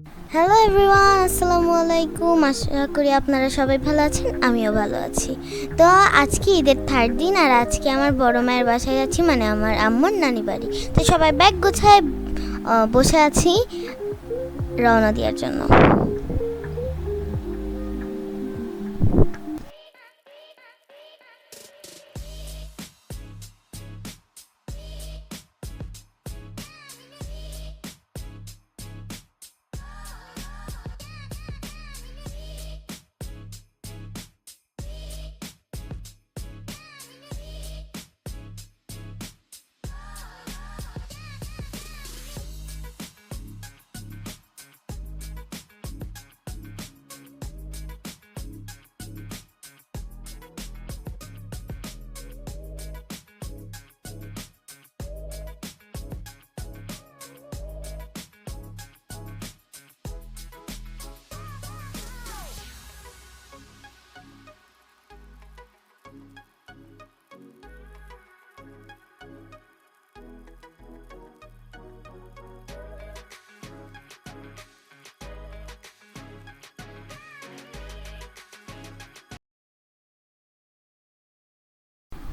Hello everyone, আসসালামু আলাইকুম। আশা করি আপনারা সবাই ভালো আছেন, আমিও ভালো আছি। তো আজকে ঈদের থার্ড দিন, আর আজকে আমার বড় মায়ের বাসায় যাচ্ছি, মানে আমার আম্মুর নানি বাড়ি। তো সবাই ব্যাগ গোছায় বসে আছি রওনা দেওয়ার জন্য।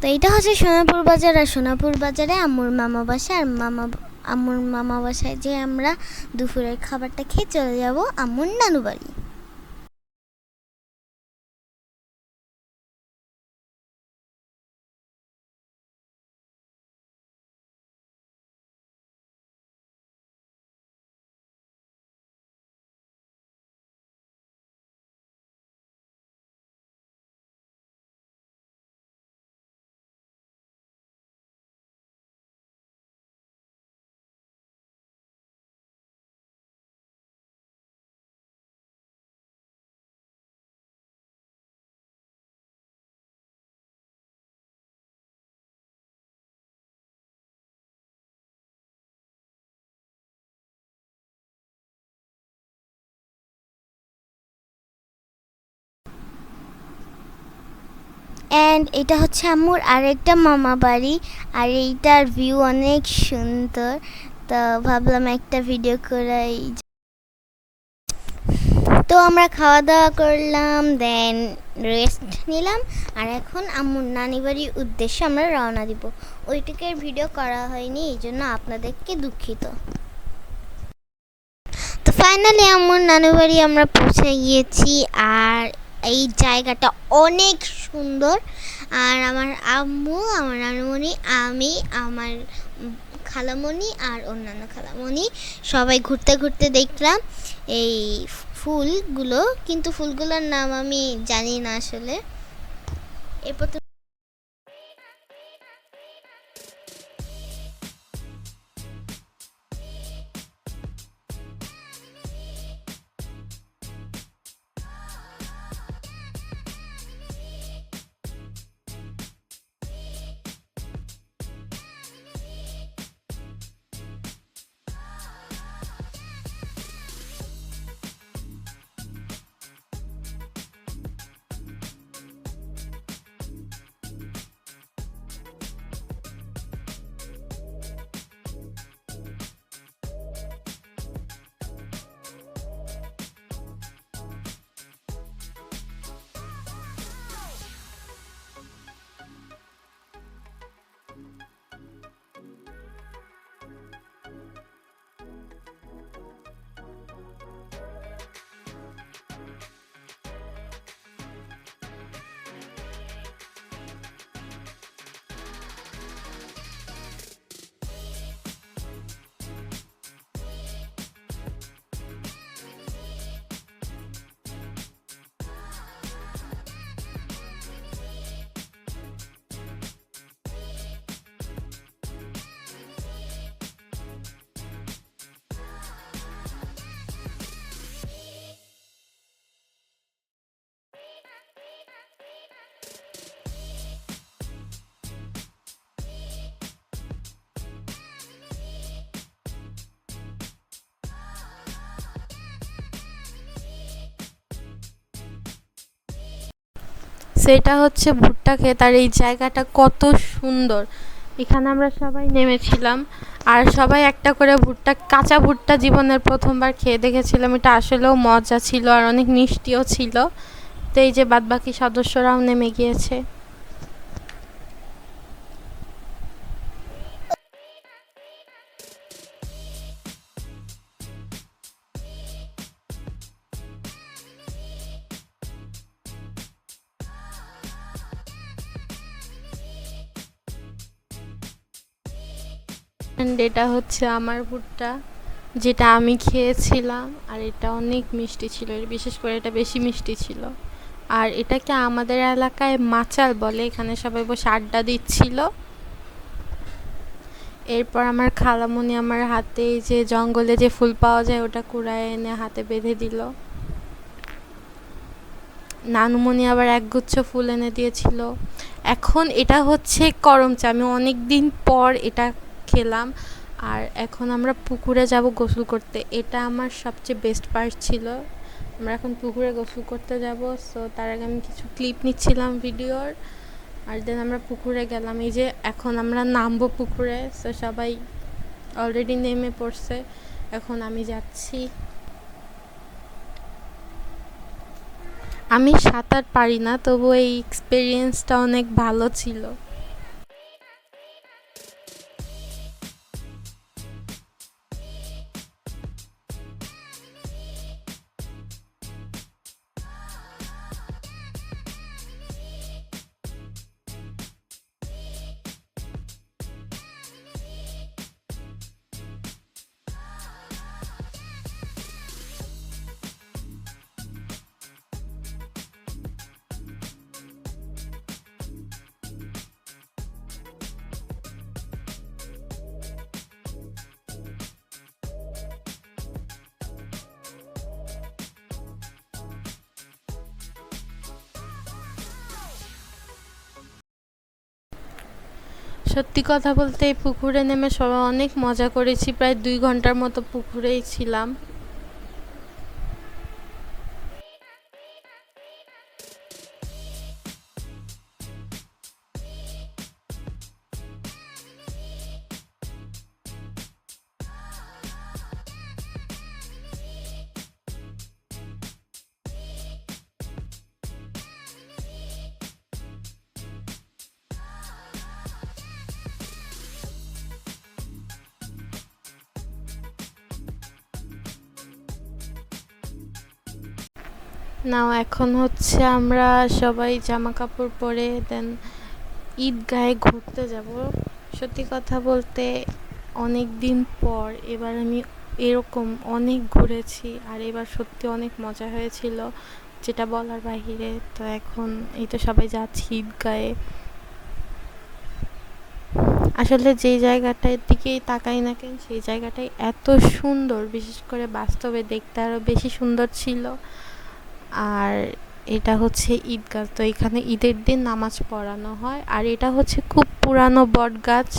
তো এটা হচ্ছে সোনাপুর বাজার, আর সোনাপুর বাজারে আম্মুর মামা বাসা। আর আম্মুর মামা বাসায় যে আমরা দুপুরের খাবারটা খেয়ে চলে যাব আম্মুর নানু বাড়ি। অ্যান্ড এটা হচ্ছে আম্মুর আরেকটা মামা বাড়ি, আর এইটার ভিউ অনেক সুন্দর। তো ভাবলাম একটা ভিডিও করাই। তো আমরা খাওয়া দাওয়া করলাম, দেন রেস্ট নিলাম, আর এখন আম্মুর নানি বাড়ির উদ্দেশ্যে আমরা রওনা দিব। ওইটুকের ভিডিও করা হয়নি, এই জন্য আপনাদেরকে দুঃখিত। তো ফাইনালি আম্মুর নানু বাড়ি আমরা পৌঁছে গিয়েছি, আর এই জায়গাটা অনেক সুন্দর। আর আমার আম্মু, আমার নানুমণি, আমি, আমার খালামণি আর অন্যান্য খালামণি সবাই ঘুরতে ঘুরতে দেখলাম এই ফুলগুলো, কিন্তু ফুলগুলোর নাম আমি জানি না আসলে। এরপর সেটা হচ্ছে ভুট্টা ক্ষেত। আর এই জায়গাটা কত সুন্দর, এখানে আমরা সবাই নেমেছিলাম। আর সবাই একটা করে ভুট্টা, কাঁচা ভুট্টা জীবনের প্রথমবার খেয়ে দেখেছিলাম। এটা আসলেও মজা ছিল আর অনেক মিষ্টিও ছিল। তো এই যে বাদবাকি সদস্যরাও নেমে গিয়েছে। অ্যান্ড এটা হচ্ছে আমার ভুট্টা, যেটা আমি খেয়েছিলাম। আর এটা অনেক মিষ্টি ছিল, বিশেষ করে এটা বেশি মিষ্টি ছিল। আর এটাকে আমাদের এলাকায় মাচাল বলে। এখানে সবাই বসে আড্ডা দিচ্ছিল। এরপর আমার খালামণি আমার হাতে এই যে জঙ্গলে যে ফুল পাওয়া যায় ওটা কুড়ায় এনে হাতে বেঁধে দিল। নানুমণি আবার একগুচ্ছ ফুল এনে দিয়েছিল। এখন এটা হচ্ছে করম চা, আমি অনেক দিন পর এটা খেলাম। আর এখন আমরা পুকুরে যাব গোসল করতে। এটা আমার সবচেয়ে বেস্ট পার্ট ছিল। আমরা এখন পুকুরে গোসল করতে যাব। সো তার আগে আমি কিছু ক্লিপ নিচ্ছিলাম ভিডিওর। আর দেন আমরা পুকুরে গেলাম। এই যে এখন আমরা নামবো পুকুরে। সো সবাই অলরেডি নেমে পড়ছে, এখন আমি যাচ্ছি। আমি সাঁতার পারি না, তবু এই এক্সপিরিয়েন্সটা অনেক ভালো ছিল। সত্যি কথা বলতে এই পুকুরে নেমে সবাই অনেক মজা করেছি। প্রায় 2 ঘন্টার মতো পুকুরেই ছিলাম। নাও এখন হচ্ছে আমরা সবাই জামা কাপড় পরে দেন ঈদগাহে ঘুরতে যাব। সত্যি কথা বলতে অনেক দিন পর এবার আমি এরকম অনেক ঘুরেছি। আর এবার সত্যি অনেক মজা হয়েছিল, যেটা বলার বাহিরে। তো এখন এই তো সবাই যাচ্ছি ঈদগাহে। আসলে যেই জায়গাটার দিকেই তাকাই না কেন সেই জায়গাটাই এত সুন্দর, বিশেষ করে বাস্তবে দেখতে আরও বেশি সুন্দর ছিল। আর এটা হচ্ছে ঈদগাহ। তো এখানে ঈদের দিন নামাজ পড়ানো হয়। আর এটা হচ্ছে খুব পুরানো বট গাছ,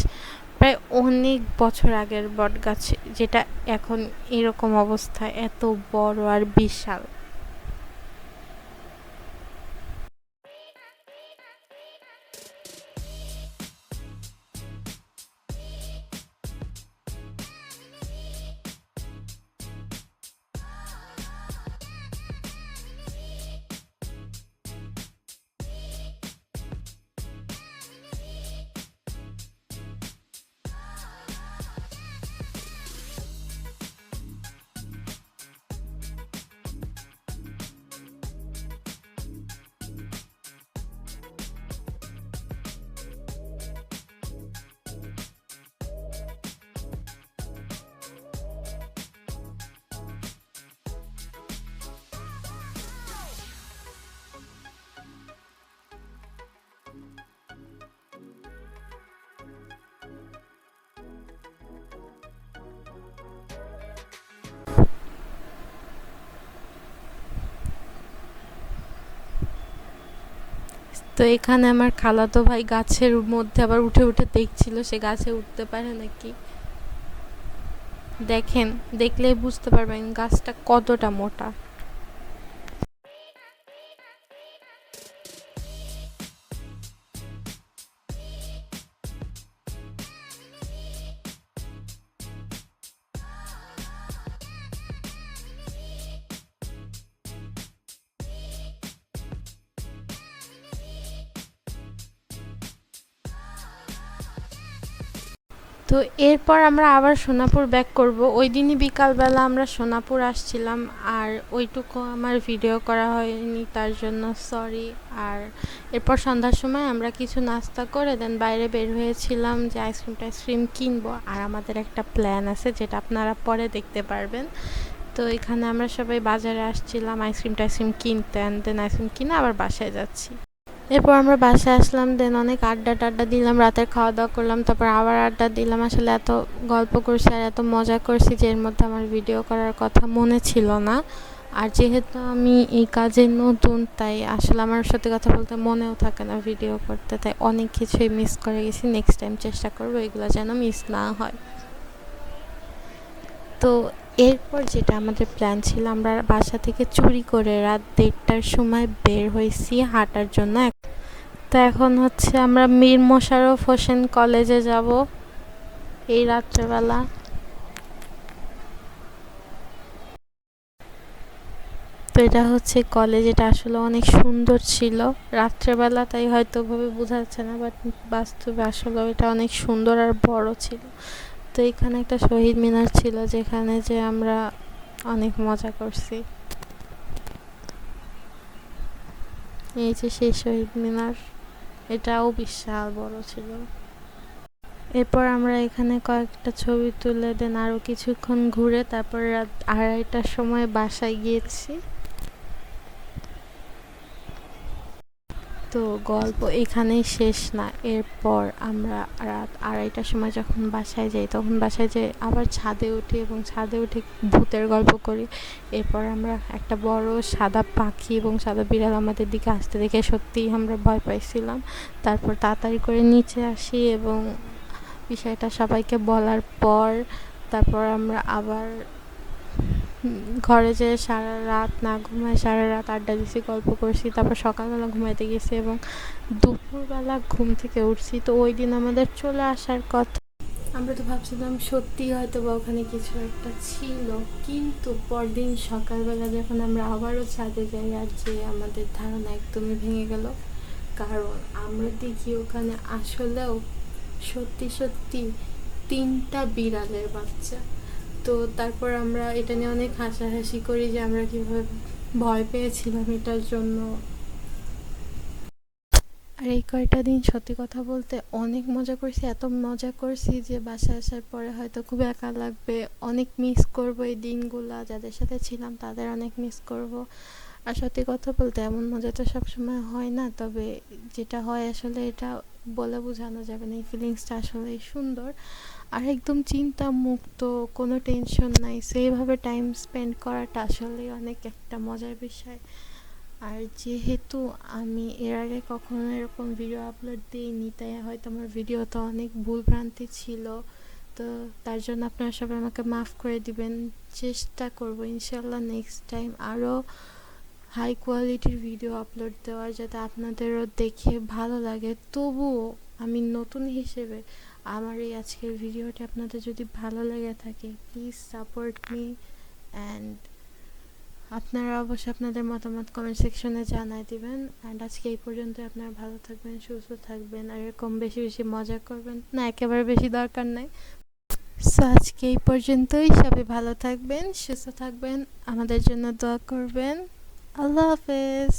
প্রায় অনেক বছর আগের বট গাছ, যেটা এখন এরকম অবস্থায় এত বড় আর বিশাল। তো এখানে আমার খালাতো ভাই গাছের মধ্যে আবার উঠে উঠে দেখছিল সে গাছে উঠতে পারে নাকি। দেখেন, দেখলেই বুঝতে পারবেন গাছটা কতটা মোটা। তো এরপর আমরা আবার সোনাপুর ব্যাক করব। ওই দিনই বিকালবেলা আমরা সোনাপুর আসছিলাম, আর ওইটুকু আমার ভিডিও করা হয়নি, তার জন্য সরি। আর এরপর সন্ধ্যার সময় আমরা কিছু নাস্তা করে দেন বাইরে বের হয়েছিলাম যে আইসক্রিম কিনবো। আর আমাদের একটা প্ল্যান আছে যেটা আপনারা পরে দেখতে পারবেন। তো এখানে আমরা সবাই বাজারে আসছিলাম আইসক্রিম কিনতে, দেন আইসক্রিম কিনে আবার বাসায় যাচ্ছি। এরপর আমরা বাসায় আসলাম, দেন অনেক আড্ডা দিলাম, রাতের খাওয়া দাওয়া করলাম, তারপর আবার আড্ডা দিলাম। আসলে এত গল্প করছি আর এত মজা করছি যে এর মধ্যে আমার ভিডিও করার কথা মনে ছিল না। আর যেহেতু আমি এই কাজে নতুন, তাই আসলে আমার সত্যি কথা বলতে মনেও থাকে না ভিডিও করতে, তাই অনেক কিছুই মিস করে গেছি। নেক্সট টাইম চেষ্টা করবো এগুলো যেন মিস না হয়। তো এরপর যেটা আমাদের প্ল্যান ছিল, আমরা বাসা থেকে চুরি করে রাত 1:30টার সময় বের হয়েছি হাঁটার জন্য। তো এখন হচ্ছে আমরা মীর মোশাররফ হোসেন কলেজে যাব এই রাত্রেবেলা। তো এটা হচ্ছে কলেজ, এটা আসলে অনেক সুন্দর ছিল রাত্রেবেলা, তাই হয়তো ভাবে বোঝা যাচ্ছে না, বাট বাস্তবে আসলে এটা অনেক সুন্দর আর বড় ছিল। তো এখানে একটা শহীদ মিনার ছিল যেখানে যে আমরা অনেক মজা করছি। এই যে সেই শহীদ মিনার, এটাও বিশাল বড় ছিল। এরপর আমরা এখানে কয়েকটা ছবি তুলে দেন আরও কিছুক্ষণ ঘুরে তারপর রাত 2:30টার সময় বাসায় গিয়েছি। তো গল্প এখানেই শেষ না। এরপর আমরা রাত 2:30টার সময় যখন বাসায় যাই, তখন বাসায় যেয়ে আবার ছাদে উঠি এবং ছাদে উঠে ভূতের গল্প করি। এরপর আমরা একটা বড় সাদা পাখি এবং সাদা বিড়াল আমাদের দিকে আসতে দেখে সত্যিই আমরা ভয় পাইছিলাম। তারপর তাড়াতাড়ি করে নিচে আসি এবং বিষয়টা সবাইকে বলার পর তারপর আমরা আবার ঘরে যেয়ে সারা রাত না ঘুমায় সারা রাত আড্ডা দিছি, গল্প করছি। তারপর সকালবেলা ঘুমাইতে গেছি এবং দুপুরবেলা ঘুম থেকে উঠছি। তো ওই দিন আমাদের চলে আসার কথা। আমরা তো ভাবছিলাম সত্যি হয়তো বা ওখানে কিছু একটা ছিল, কিন্তু পরদিন সকালবেলা যখন আমরা আবারও ছাদে যাই, আর যে আমাদের ধারণা একদমই ভেঙে গেল। কারণ আমরা দেখি ওখানে আসলেও সত্যি 3টা বিড়ালের বাচ্চা। তো তারপর আমরা এটা নিয়ে অনেক হাসাহাসি করি যে আমরা কীভাবে ভয় পেয়েছিলাম এটার জন্য। আর এই কয়টা দিন সত্যি কথা বলতে অনেক মজা করছি, এত মজা করছি যে বাসায় আসার পরে হয়তো খুব একা লাগবে, অনেক মিস করব এই দিনগুলা। যাদের সাথে ছিলাম তাদের অনেক মিস করব। আর সত্যি কথা বলতে এমন মজা তো সবসময় হয় না, তবে যেটা হয় আসলে এটা বলে বোঝানো যাবে না। এই ফিলিংসটা আসলেই সুন্দর। আর একদম চিন্তা মুক্ত, কোনো টেনশন নাই, সেইভাবে টাইম স্পেন্ড করাটা আসলেই অনেক একটা মজার বিষয়। আর যেহেতু আমি এর আগে কখনো এরকম ভিডিও আপলোড দিইনি, তাই হয়তো আমার ভিডিওতে অনেক ভুলভ্রান্তি ছিল। তো তার জন্য আপনারা সবাই আমাকে মাফ করে দিবেন। চেষ্টা করব ইনশাল্লাহ নেক্সট টাইম আরও হাই কোয়ালিটির ভিডিও আপলোড দেওয়ার, যাতে আপনাদেরও দেখে ভালো লাগে। তবুও আমি নতুন হিসেবে আমার এই আজকের ভিডিওটি আপনাদের যদি ভালো লেগে থাকে, প্লিজ সাপোর্ট মি। অ্যান্ড আপনারা অবশ্যই আপনাদের মতামত কমেন্ট সেকশনে জানাই দিবেন। অ্যান্ড আজকে এই পর্যন্ত। আপনারা ভালো থাকবেন, সুস্থ থাকবেন, আর এরকম বেশি বেশি মজা করবেন না, একেবারে বেশি দরকার নাই। সো আজকে এই পর্যন্তই। সবাই ভালো থাকবেন, সুস্থ থাকবেন, আমাদের জন্য দোয়া করবেন। আল্লাহ হাফেজ।